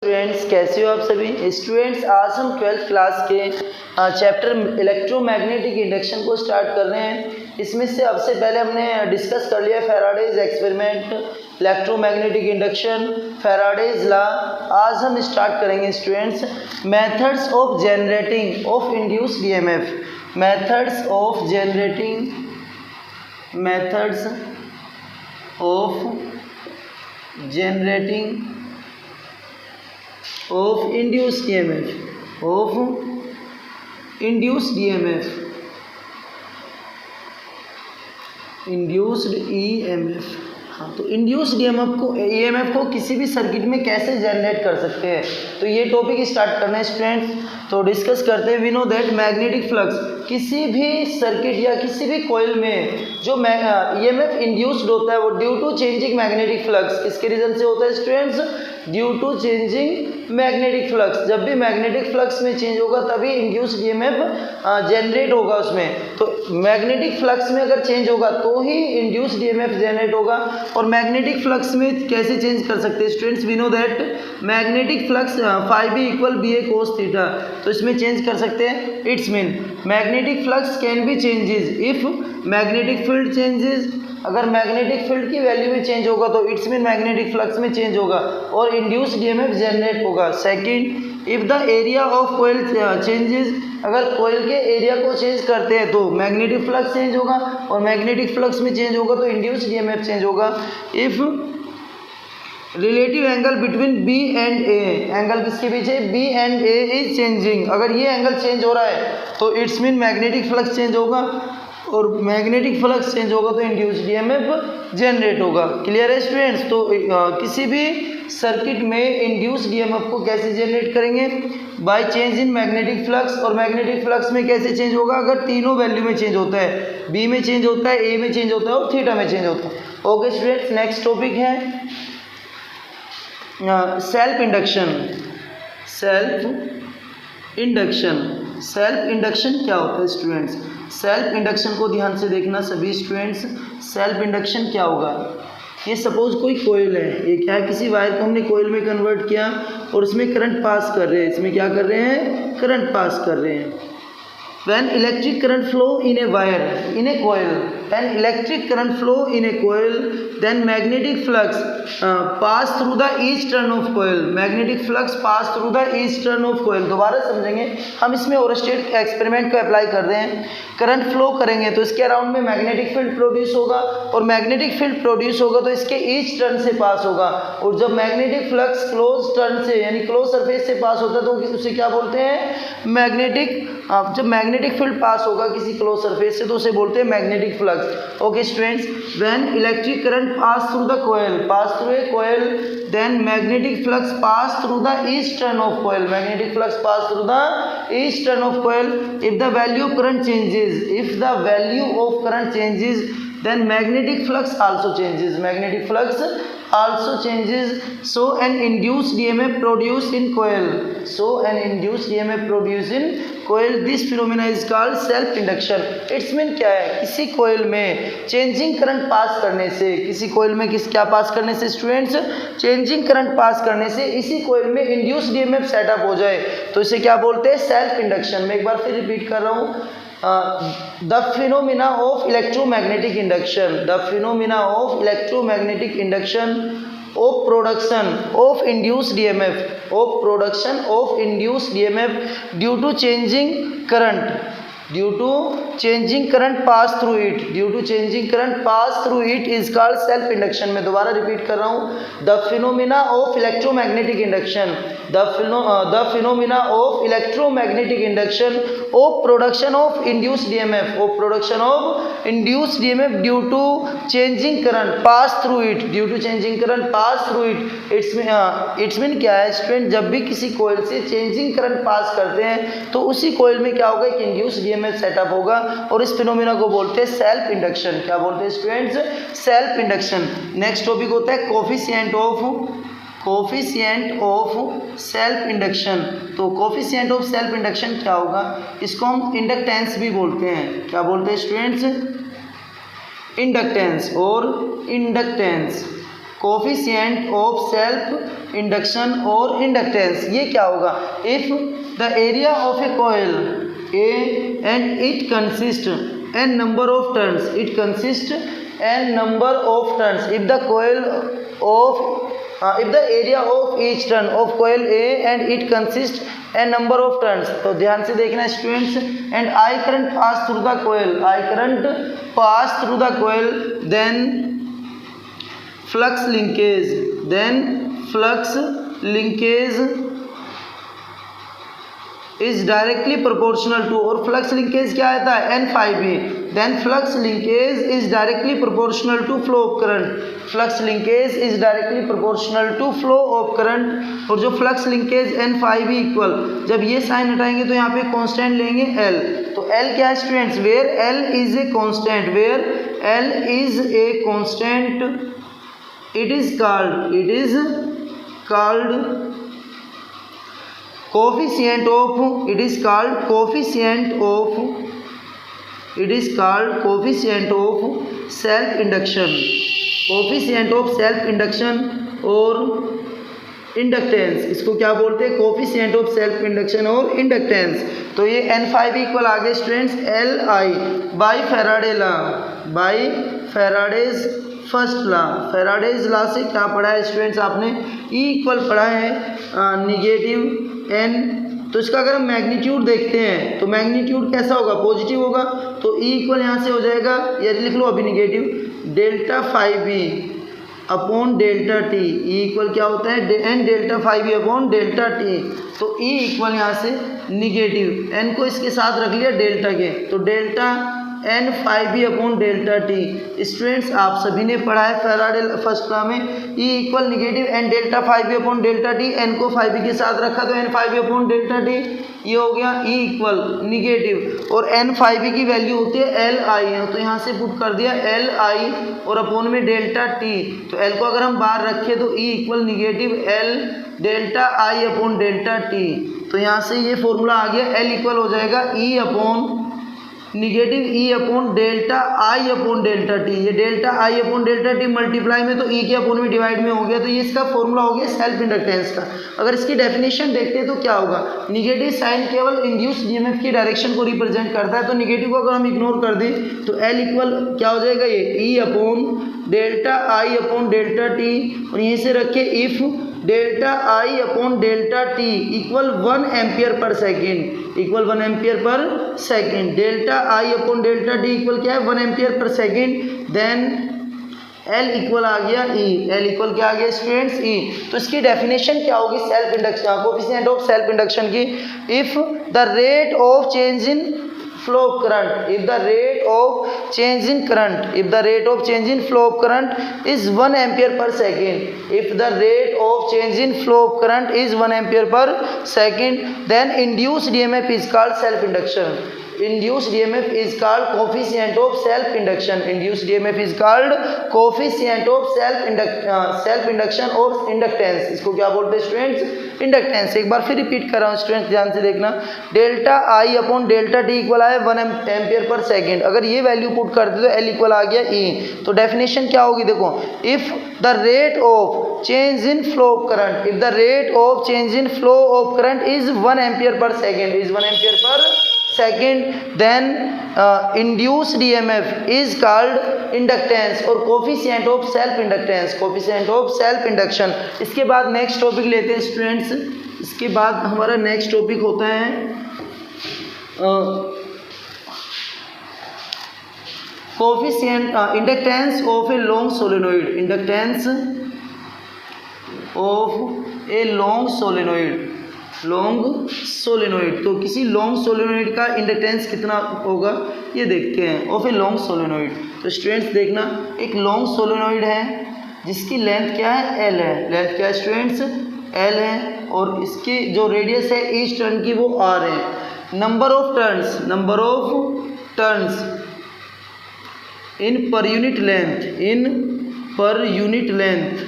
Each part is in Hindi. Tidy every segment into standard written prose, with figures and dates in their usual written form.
स्टूडेंट्स, कैसे हो आप सभी स्टूडेंट्स। आज हम 12th क्लास के चैप्टर इलेक्ट्रोमैग्नेटिक इंडक्शन को स्टार्ट कर रहे हैं। इसमें से सबसे पहले हमने डिस्कस कर लिया Faraday's experiment, electromagnetic induction, Faraday's law. आज हम स्टार्ट करेंगे students methods of generating of induced EMF. Methods of generating of induced EMF। हाँ, तो इंड्यूस्ड ईएमएफ को किसी भी सर्किट में कैसे जनरेट कर सकते हैं, तो ये टॉपिक स्टार्ट करना है स्टूडेंट्स। तो डिस्कस करते हैं। We know that magnetic flux, किसी भी सर्किट या किसी भी कॉइल में जो ईएमएफ इंड्यूस्ड होता है वो due to changing magnetic flux, किसके रीजन से होता है students? Due to changing magnetic flux. जब भी मैग्नेटिक फ्लक्स में चेंज होगा तभी इंड्यूस्ड ईएमएफ जनरेट होगा उसमें। तो मैग्नेटिक फ्लक्स में अगर चेंज होगा तो ही इंड्यूस्ड ईएमएफ जनरेट होगा। और मैग्नेटिक फ्लक्स में कैसे चेंज कर सकते हैं students? We know that magnetic flux phi b equal BA cos theta, तो इसमें चेंज कर सकते हैं। It's mean magnetic flux can be changes if magnetic field changes. अगर मैग्नेटिक फील्ड की वैल्यू में चेंज होगा तो इट्स मीन मैग्नेटिक फ्लक्स में चेंज होगा और इंड्यूस्ड ईएमएफ जनरेट होगा। Second, if the area of coil changes, अगर कॉइल के एरिया को चेंज करते हैं तो मैग्नेटिक फ्लक्स चेंज होगा और मैग्नेटिक फ्लक्स में चेंज होगा तो इंड्यूस्ड ईएमएफ चेंज होगा। If relative angle between B and A, angle किसके बीच है? B and A is changing, अगर ये एंगल चेंज हो रहा है तो it's mean magnetic flux change होगा और मैग्नेटिक फ्लक्स चेंज होगा तो इंड्यूस्ड ईएमएफ जनरेट होगा। क्लियर है स्टूडेंट्स? तो किसी भी सर्किट में इंड्यूस्ड ईएमएफ को कैसे जनरेट करेंगे? By change in magnetic flux. और मैग्नेटिक फ्लक्स में कैसे चेंज होगा? अगर तीनों वैल्यू में चेंज होता है, B में चेंज होता है, A में चेंज होता है और थीटा में चेंज होता है। ओके स्टूडेंट्स, नेक्स्ट टॉपिक है सेल्फ इंडक्शन क्या होता है स्टूडेंट्स? सेल्फ इंडक्शन को ध्यान से देखना सभी स्टूडेंट्स। सेल्फ इंडक्शन क्या होगा? ये सपोज कोई कोयल है, ये क्या है? किसी वायर को हमने कोयल में कन्वर्ट किया और इसमें करंट पास कर रहे हैं। इसमें क्या कर रहे हैं? करंट पास कर रहे हैं। When electric current flow in a wire, in a coil, when electric current flow in a coil, then magnetic flux pass through the each turn of coil. Magnetic flux pass through the each turn of coil. दोबारा समझेंगे हम। इसमें ओरस्टेड एक्सपेरिमेंट को अप्लाई कर रहे हैं। करंट फ्लो करेंगे तो इसके अराउंड में मैग्नेटिक फील्ड प्रोड्यूस होगा और मैग्नेटिक फील्ड प्रोड्यूस होगा तो इसके ईच टर्न से पास होगा। और जब मैग्नेटिक फ्लक्स क्लोज टर्न से यानी क्लोज सरफेस से पास होता है तो उसे क्या बोलते हैं? मैग्नेटिक। जब मैग्नेटिक फील्ड पास होगा किसी क्लोज सरफेस से तो उसे बोलते हैं magnetic flux. Okay students, when electric current pass through the coil, pass through a coil, then magnetic flux pass through the each turn of coil. Magnetic flux pass through the each turn of coil. If the value of current changes, if the value of current changes, then magnetic flux also changes. Magnetic flux also changes. So an induced EMF produced in coil. So an induced EMF produced in coil. This phenomena is called self induction. Its mean क्या है? किसी कोयल में चेंजिंग करंट पास करने से, किसी कोयल में क्या पास करने से स्टूडेंट्स? चेंजिंग करंट पास करने से इसी कोयल में इंड्यूस्ड EMF सेटअप हो जाए तो इसे क्या बोलते हैं? Self induction. मैं एक बार फिर रिपीट कर रहा हूँ। The phenomena of electromagnetic induction, the phenomena of electromagnetic induction of production of induced EMF, of production of induced EMF due to changing current, due to changing current pass through it, due to changing current pass through it is called self induction. मैं दोबारा रिपीट कर रहा हूँ। The phenomena of electromagnetic induction, the phenomena of electromagnetic induction of production of induced EMF, of production of induced EMF due to changing current pass through it, due to changing current pass through it. It's mean क्या है स्टूडेंट? जब भी किसी कोयल से चेंजिंग करंट पास करते हैं तो उसी कोयल में क्या होगा? एक इंड्यूस्ड EMF सेटअप होगा और इस फिनोमिना को बोलते हैं सेल्फ इंडक्शन। क्या बोलते हैं students? Self induction. Next topic होता है कोफिशिएंट ऑफ सेल्फ इंडक्शन। तो कोफिशिएंट ऑफ सेल्फ इंडक्शन क्या होगा? इसको हम इंडक्टेंस भी बोलते हैं। क्या बोलते हैं स्टूडेंट्स? इंडक्टेंस और inductance. Coefficient of self induction और इंडक्टेंस। ये क्या होगा? If the area of a coil A and it consist N number of turns, it consist N number of turns, if the coil of if the area of each turn of coil A and it consists a number of turns। तो ध्यान से देखना students, and I current pass through the coil, I current pass through the coil, then flux linkage, then flux linkage is directly proportional to, और फ्लक्स लिंकेज क्या आता है? N phi B, then flux linkage is directly proportional to flow of current, flux linkage is directly proportional to flow of current। और जो flux linkage N phi B equal, जब ये साइन हटाएंगे तो यहाँ पे कांस्टेंट लेंगे L, तो L क्या है students? Where L is a constant, where L is a constant, it is called coefficient of, it is called coefficient of self induction, coefficient of self induction और इंडक्टेंस, इसको क्या बोलते हैं? कोफिशिएंट ऑफ सेल्फ इंडक्शन और इंडक्टेंस। तो ये N phi B इक्वल आ गए students Li by Faraday law, by Faraday's first law. Faraday's law से क्या पढ़ा है स्टूडेंट्स आपने? E इक्वल पढ़ा है निगेटिव N, तो इसका अगर हम मैग्नीट्यूड देखते हैं तो मैग्नीट्यूड कैसा होगा? पॉजिटिव होगा, तो E इक्वल यहाँ से हो जाएगा, ये लिख लो अभी negative, delta phi B upon delta T. E equal क्या होता है? N delta phi B upon delta T, तो E इक्वल यहाँ से निगेटिव, N को इसके साथ रख लिया डेल्टा के, तो delta N phi B upon delta T. Students आप सभी ने पढ़ा है फेराडे फर्स्ट लॉ में, E equal negative N delta phi B upon delta T, N को phi B के साथ रखा तो N phi B upon delta T, ये हो गया E इक्वल निगेटिव, और N phi B की वैल्यू होती है Li, तो यहाँ से पुट कर दिया Li और अपॉन में डेल्टा टी, तो L को अगर हम बाहर रखें तो E equal negative L delta I upon delta T, तो यहाँ से ये फॉर्मूला आ गया, L इक्वल हो जाएगा E upon negative E upon delta I upon delta T, ये delta I upon delta T multiply में तो E के अपॉन में डिवाइड में हो गया, तो ये इसका फॉर्मूला हो गया सेल्फ इंडक्टेंस का। अगर इसकी डेफिनेशन देखते हैं तो क्या होगा? निगेटिव साइन केवल इंड्यूस ईएमएफ की डायरेक्शन को रिप्रेजेंट करता है, तो निगेटिव को अगर हम इग्नोर कर दें तो L इक्वल क्या हो जाएगा? ये E upon delta I upon delta T, और यहीं से रखे if delta I upon delta T equal 1 ampere per second, equal 1 ampere per second, delta I upon delta T equal क्या है? 1 ampere per second, then L equal आ गया E, L इक्वल क्या आ गया स्टूडेंट्स? E। तो इसकी डेफिनेशन क्या होगी self induction, coefficient of self induction की? If the rate of change in flow of current, if the rate of change in current, if the rate of change in flow of current is 1 ampere per second, if the rate of change in flow of current is 1 ampere per second, then induced EMF is called self induction, induced EMF is called coefficient of self induction, induced EMF is called coefficient of self induction और inductance, इसको क्या बोलते हैं स्टूडेंट्स? इंडक्टेंस। एक बार फिर रिपीट कर रहा हूँ स्टूडेंट्स, ध्यान से देखना, delta I upon delta T equal आया 1 एम्पियर पर सेकेंड, अगर ये वैल्यू पुट करते तो L इक्वल आ गया E, तो डेफिनेशन क्या होगी देखो, if the rate of change in flow of current, if the rate of change in flow of current is 1 ampere per second, is 1 ampere per second, then induced EMF is called inductance और coefficient of self inductance, coefficient of self induction. इसके बाद नेक्स्ट टॉपिक लेते हैं स्टूडेंट्स, इसके बाद हमारा नेक्स्ट टॉपिक होता है coefficient inductance of a long solenoid, inductance of a long solenoid, long solenoid. तो किसी लॉन्ग सोलेनोइड का इंडक्टेंस कितना होगा ये देखते हैं, ऑफ ए लॉन्ग सोलेनोइड। तो स्टूडेंट्स देखना, एक लॉन्ग सोलेनोइड है जिसकी लेंथ क्या है? L है, लेंथ क्या है स्टूडेंट्स? L है, और इसकी जो रेडियस है ईच टर्न की वो R है। Number of turns, number of turns in per unit length, in per unit length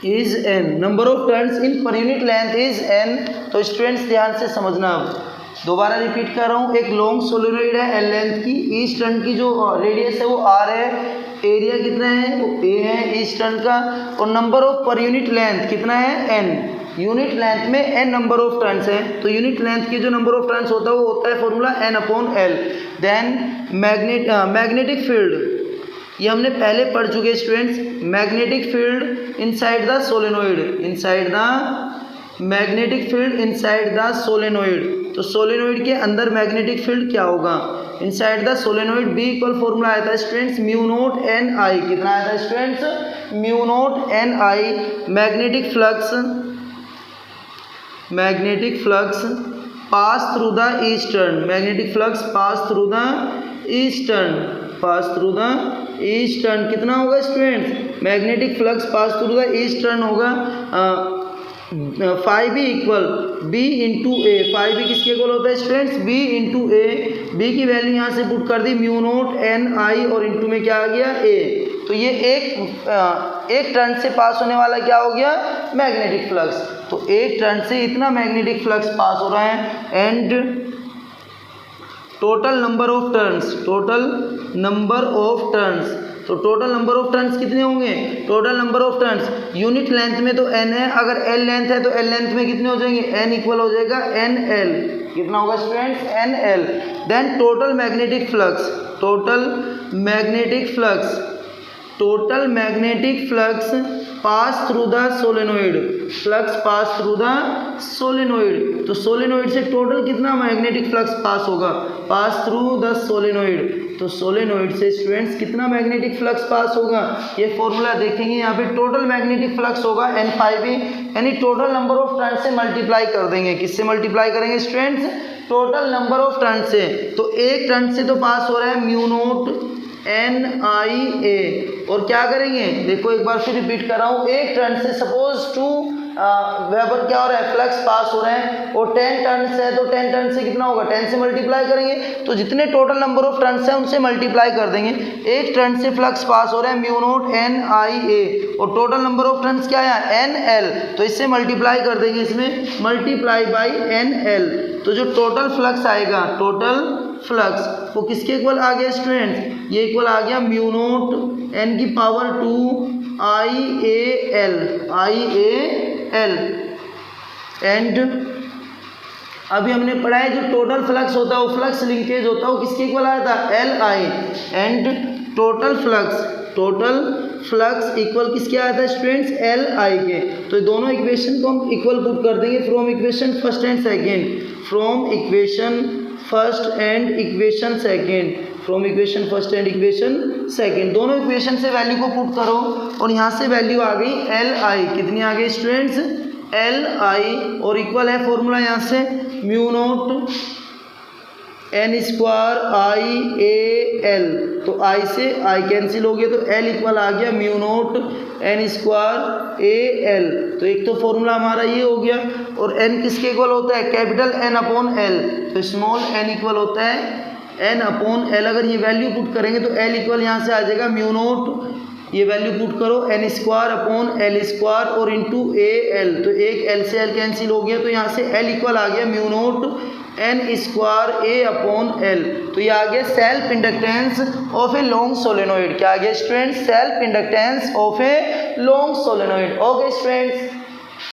is n, number of turns in per unit length is n। तो स्टूडेंट्स ध्यान से समझना, अब दोबारा रिपीट कर रहा हूँ, एक लॉन्ग सोलेनोइड है L लेंथ की, ईच टर्न की जो रेडियस है वो R है, एरिया कितना है, वो ए है ईच टर्न का, और number of per unit length कितना है, एन। यूनिट लेंथ में एन नंबर ऑफ टर्न्स है, तो यूनिट लेंथ की जो नंबर ऑफ टर्न्स होता है वो होता है formula N upon L. Then magnetic field, ये हमने पहले पढ़ चुके students. Magnetic field inside the solenoid, inside the magnetic field inside the solenoid, तो सोलेनोइड के अंदर मैग्नेटिक फील्ड क्या होगा, inside the solenoid B equal formula आया था students mu naught N I, कितना आया था students, mu naught N I. Magnetic flux pass through the each turn, magnetic flux pass through the eastern, pass through the eastern कितना होगा students, magnetic flux pass through the eastern होगा phi B equal B into A, phi B किसके इक्वल होता है students, B into A. B की वैल्यू यहाँ से पुट कर दी म्यू नोट एन आई और इंटू में क्या आ गया ए, तो ये एक टर्न से पास होने वाला क्या हो गया, मैग्नेटिक फ्लक्स। तो एक टर्न से इतना मैग्नेटिक फ्लक्स पास हो रहा है। And total number of turns, total number of turns, तो टोटल नंबर ऑफ टर्न्स कितने होंगे, total number of turns unit length में तो n है, अगर l लेंथ है तो l लेंथ में कितने हो जाएंगे, n इक्वल हो जाएगा nl, कितना होगा students, nl। Then total magnetic flux, total magnetic flux, total magnetic flux pass through the solenoid, flux pass through the solenoid, तो सोलेनोइड से टोटल कितना मैग्नेटिक फ्लक्स पास होगा, पास थ्रू द सोलेनोइड, तो सोलेनोइड से स्टूडेंट्स कितना मैग्नेटिक फ्लक्स पास होगा, ये फॉर्मूला देखेंगे यहाँ पे, टोटल मैग्नेटिक फ्लक्स होगा n5 यानी टोटल नंबर ऑफ टर्न से मल्टीप्लाई कर देंगे, किससे मल्टीप्लाई करेंगे students, total number of turn से। तो एक टर्न से तो पास हो रहा है म्यू नोट एन आई ए, और क्या करेंगे देखो एक बार फिर रिपीट कर रहा हूँ, एक टर्न से सपोज 2 वेबर क्या हो रहा है, फ्लक्स पास हो रहे हैं, और 10 टर्न्स है तो 10 टर्न से कितना होगा, 10 से मल्टीप्लाई करेंगे, तो जितने टोटल नंबर ऑफ टर्न्स हैं उनसे मल्टीप्लाई कर देंगे। एक टर्न से फ्लक्स पास हो रहा है म्यू नोट एन आई ए, और टोटल नंबर ऑफ टर्न्स क्या है एन एल, तो इससे मल्टीप्लाई कर देंगे, इसमें मल्टीप्लाई बाई एन एल, तो जो टोटल फ्लक्स आएगा, टोटल फ्लक्स वो किसके इक्वल आ गया स्टूडेंट्स, ये इक्वल आ गया म्यू नोट एन की power 2 I A L. And अभी हमने पढ़ा है जो टोटल फ्लक्स होता है वो फ्लक्स लिंकेज होता है वो किसके इक्वल आया था, L I. And total flux equal किसके आया था स्टूडेंट्स, एल आई के। तो दोनों इक्वेशन को हम इक्वल पुट कर देंगे from equation first and second, from equation first and equation second, from equation first and equation second, दोनों इक्वेशन से वैल्यू को पुट करो और यहाँ से वैल्यू आ गई एल आई, कितनी आ गई स्टूडेंट्स, एल आई, और इक्वल है फॉर्मूला यहाँ से mu naught N square I A L, तो आई से आई कैंसिल हो गया तो एल इक्वल आ गया mu naught N square A L. तो एक तो फॉर्मूला हमारा ये हो गया, और एन किसके इक्वल होता है, कैपिटल एन अपॉन एल, तो स्मॉल एन इक्वल होता है एन अपॉन एल। अगर ये वैल्यू पुट करेंगे तो एल इक्वल यहाँ से आ जाएगा म्यू नोट, ये वैल्यू पुट करो N square upon L square और इंटू ए एल, तो एक एल से एल कैंसिल हो गया, तो यहाँ से एल इक्वल आ गया म्यू नोट एन स्क्वायर ए अपॉन एल। तो ये आ गया self inductance of a long solenoid, क्या आ गया students, self inductance of a long solenoid. Okay students.